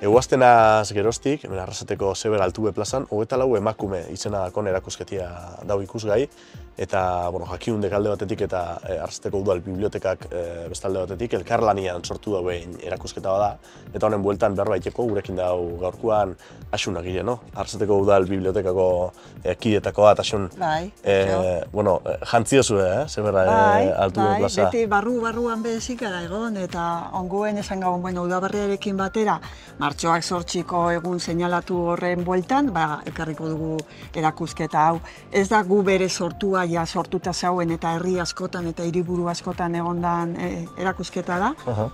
Eguaztenaz geroztik, Arrasateko Zeber Altube plazan, 24 emakume izena dakon erakusketia dau ikusgai, eta jakiundek alde batetik eta Arrasateko Udal Bibliotekak bestalde batetik elkarlanian sortu dauen erakusketa bada, eta honen bueltan behar baiteko gurekin dau gaurkoan Asun Agile, no? Arrasateko Udal Bibliotekako kidetako bat, Asun. Bai, jantzi dozu, Zeber Altube plaza. Beti barruan bezik gara egon, eta onguen esan gauen, udaberriarekin batera, martxoak 8ko egun seinalatu horren bueltan, ekarriko dugu erakusketa hau. Ez da gu bere sortua, ja sortuta zauen eta herri askotan eta hiriburu askotan egondan erakusketa da,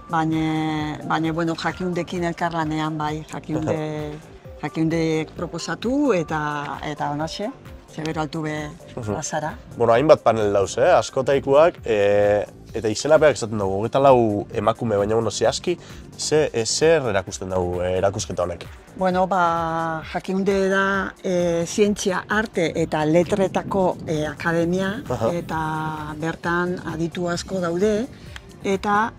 baina jakiundekin elkarlanean bai, jakiundek proposatu eta honaxe, Zeber Altube plazara. Hainbat panel dauz, askotaikoak, eta izenapeak esaten dugu, 24 emakume, baina zehazki, zer erakusten dugu erakusketa honek? Jakiunde da zientzia, arte eta letretako akademia, eta bertan aditu asko daude, eta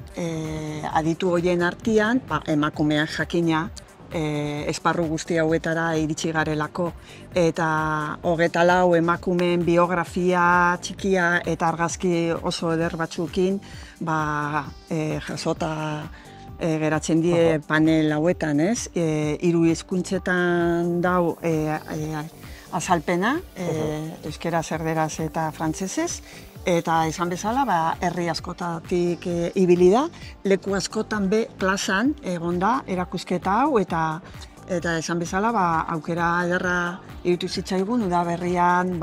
aditu horien artean emakumeak jakina, esparru guzti hauetara iritsi garelako, eta 24 emakumeen biografia txikia eta argazki oso eder batzuekin jasota geratzen die panel hauetan, ez? 3 hizkuntzetan dau azalpena, euskaraz, erderaz eta frantsesez, eta esan bezala, herri askotatik ibili da, leku askotan plazan egon da erakusketa hau, eta esan bezala, aukera ederra irutu zitzaigun, udaberrian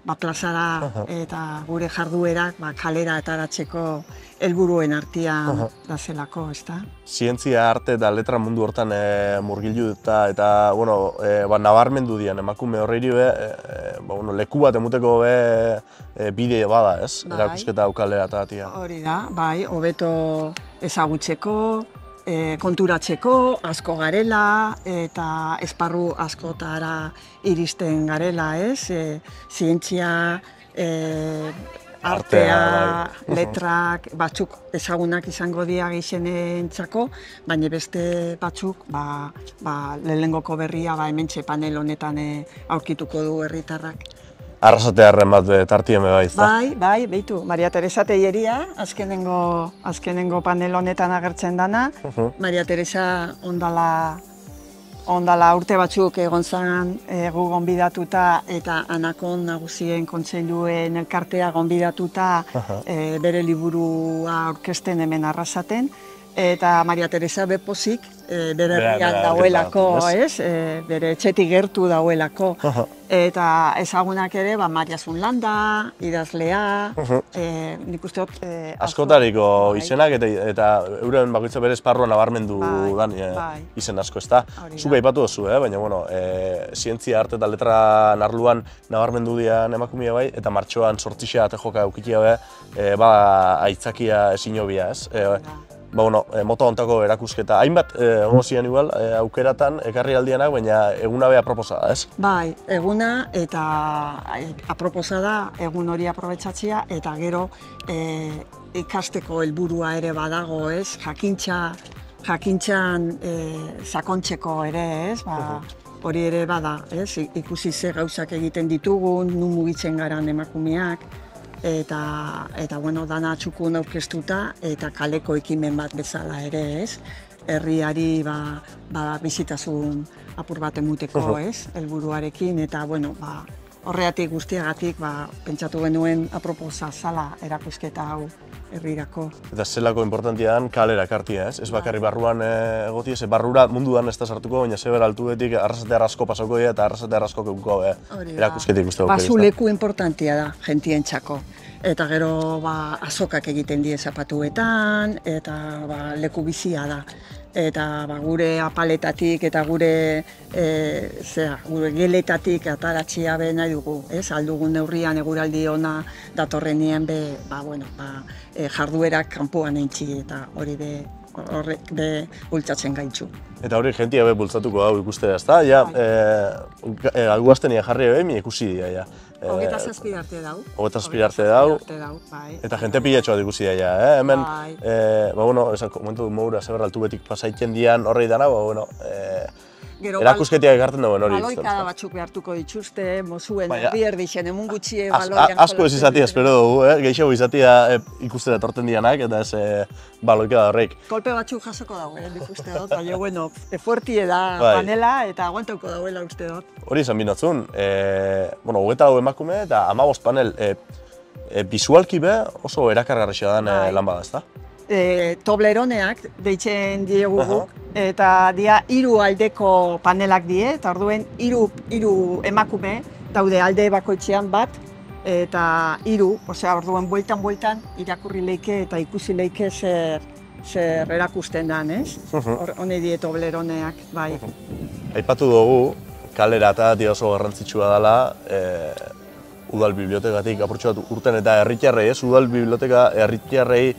plazara eta gure jarduerak kalera ataratzeko helburuen artean da zelako, ezta? Zientzia, arte eta letra mundu hortan murgildu eta nabarmendu dian emakume horreiri leku bat emuteko bide bada, ez? Erakusketa hau kalera ataratia. Hori da, bai, hobeto ezagutzeko, konturatzeko, asko garela eta esparru askotara iristen garela, ez? Zientzia, artea, letrak, batzuk ezagunak izango dira gizenentzako, baina beste batzuk lehenengoko berria hementxe panel honetan aurkituko du herritarrak. Arrasatearren bat tartien bebaiz, da? Bai, behitu. Maria Teresa Telleria, azkenengo panel honetan agertzen dana. Maria Teresa ondala urte batzuk egon zen gu gonbidatuta eta Anakon Nagusien Kontseiluen elkartea gonbidatuta bere liburua aurkezten hemen Arrasaten. Eta Maria Teresa bepozik bere herrian dauelako, bere etxetik gertu dauelako. Eta ezagunak ere, Maria Zunlanda, idazlea, nik uste dut... Askotariko izenak eta euren bakoitza bere esparruan nabarmendu dan izen asko, ezta? Zuk aipatu duzu, baina, zientzia, arte eta letra narluan nabarmendu dian emakumia bai, eta martxoan 8 joka eukitia aitzakia ezin hobia, ez? Mota hontako erakusketa. Hainbat, zian igual, aukeratan, ekarri aldianak, baina eguna beha aproposa da, ez? Bai, eguna eta aproposa da, egun hori aprobetxatzea, eta gero ikasteko helburua ere badago, ez? Jakintzan sakontzeko ere, ez? Hori ere bada, ez? Ikusi ze gauzak egiten ditugun, nun mugitzen garan emakumeak, eta dana txukun aurkeztuta eta kaleko ekimen bat bezala ere, ez? Herriari bizitasun apur bat emuteko, ez? Helburuarekin, eta horregatik guztiagatik pentsatu genuen aproposa zala erakusketa hau herrirako. Eta zelako importantia den kalera ekartia, ez? Ez bakarri barruan egoti, ez barrura munduan ez da sartuko, baina Zeber Altubetik Arrasate asko pasauko dira eta Arrasate asko keuko erakusketik uste dugu. Zu leku importantia da jentientzako. Eta gero azokak egiten die zapatuetan, eta leku bizia da. Eta gure apaletatik eta gure geletatik ataratzea nahi dugu, ez? Aldugun neurrian eguraldi ona datorrenien jarduerak kanpoan entzi eta hori horrek be bultzatzen gaitzu. Eta hori jentia be bultzatuko hau ikustea, ezta? Ja, alguaztenia jarri ebe, mi ikusi dira, ja. 27 arte dau. 27 arte dau. Bai. Eta jente pilatxoa ikusi dira, hemen, bueno, esan komentu du moura, zeber altu betik pasaiten dian horrei dana, bueno, erakusketiak ekartzen dauen hori ikusten. Baloikada batzuk behartuko dituzte, mozuen, erdixen, emun gutxie baloian. Asko ez izatea espero dugu, gehiago izatea ikustera etorten dianak, eta ez baloikada horreik. Kolpe batzuk jasoko dagoen ikuste dut, baina, bueno, fuertie da panela eta aguantauko dagoela uste dut. Hori izan binotzun, bueno, 24 emakume eta 15 panel, bisualki be oso erakargarria den lan bada, ezta? Tobleroneak deitzen diegu guk, eta dia 3 aldeko panelak die, eta orduen 3 emakume daude alde bakoitzean bat, eta 3, osea orduen bueltan irakurri leike eta ikusi leike zer erakusten dan, ez? Hone die Tobleroneak, bai. Aipatu dugu, kalera eta oso garrantzitsua dela, udal bibliotekatik apurtxo bat urten eta herritarrei, ez? Udal biblioteka herritarrei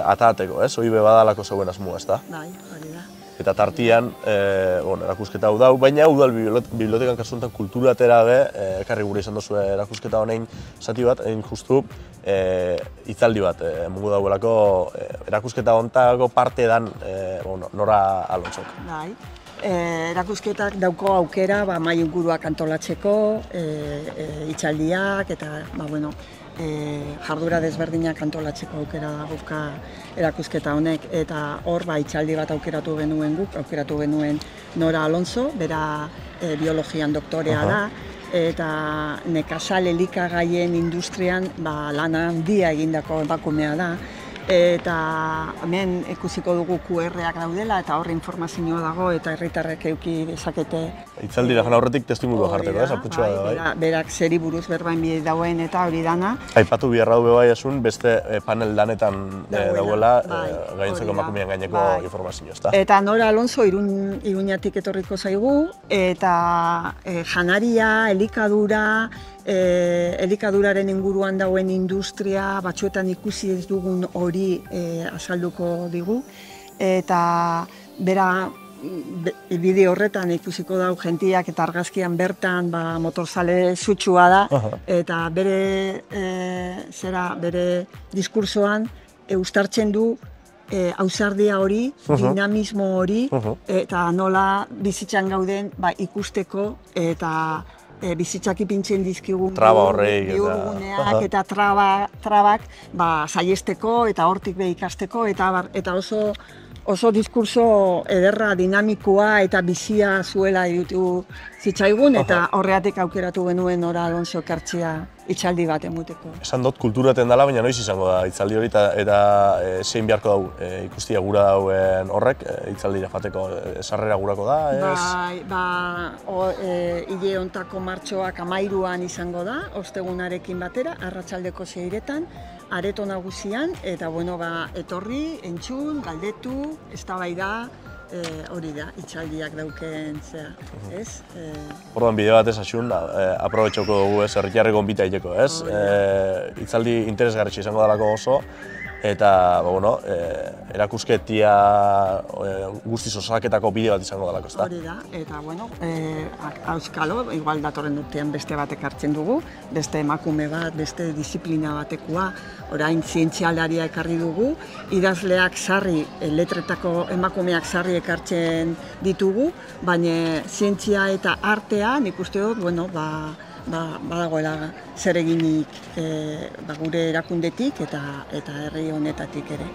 atateko, ez? Hoi be badalako zeuen asmoa, ez da? Bai, hori da. Eta tartian, erakusketa hau dau, baina udal bibliotekan kasu honetan kultura atera be, ekarri gure izan dozu erakusketa honein zati bat, egin justu hitzaldi bat mungu dauelako erakusketa honetako parte dan Nora Alontsok. Bai. Erakusketak dauko aukera mahai inguruak antolatzeko, hitzaldiak eta jardura desberdinak antolatzeko aukera dagoka erakusketa honek, eta hor hitzaldi bat aukeratu genuen Nora Alonso, bera biologian doktorea da, eta nekazal elikagaien industrian lana handia egindako emakumea da. Eta hemen ikusiko dugu QR-ak daudela eta horre informazioa dago eta herritarrek eduki dezakete. Hitzaldira jan aurretik testimulua jarteko, ez? Apurtxoa da, bai? Berak zeri buruz berbain bide dauen eta hori dana. Aipatu biharra du bai esun, beste panel lanetan dauela gaintzeko emakumeen gaineko informazioa, ezta? Eta Nora Alonso Iruñatik etorriko zaigu, eta janaria, elikadura, elikaduraren inguruan dauen industria, batzuetan ikusi ez dugun hori azalduko digu. Eta bera bideo horretan ikusiko dau jentiak eta argazkian bertan motorzale sutsua da, eta bere diskursoan uztartzen du ausardia hori, dinamismo hori, eta nola bizitzan gauden ikusteko eta bizitzak ipintzen dizkigun bihurguneak eta trabak saiesteko eta hortik ikasteko, eta oso diskurso ederra, dinamikoa eta bizia zuela iruditu zitzaigun, eta horregatik aukeratu genuen Nora Alonso ekartzea hitzaldi bat emuteko. Esan dut kulturaten dela, baina noiz izango da hitzaldi hori eta zein beharko dau ikustia gura dauen horrek, hitzaldira joateko sarrera gurako da, ez? Hile hontako martxoak 13an izango da, ostegunarekin batera, arratsaldeko 6etan, areto nagusian, eta etorri, entzun, galdetu, eztabaida, hori da, hitzaldiak dauken zea, ez? Orduan bide bat ez asun, aprobetxoko dugu ez, herritarrek gonbita egiteko, ez? Hitzaldi interesgarritxo izango dalako oso, eta erakusketia guztiz osaketako bide bat izango dalako, ezta? Hori da, eta auskalo, igual datorren urtean beste batek hartzen dugu, beste emakume bat, beste disiplina batekoa, orain zientzialaria ekarri dugu, idazleak sarri, letretako emakumeak sarri ekartzen ditugu, baina zientzia eta artea nik uste dut, badagoela zer eginik gure erakundetik eta herri honetatik ere.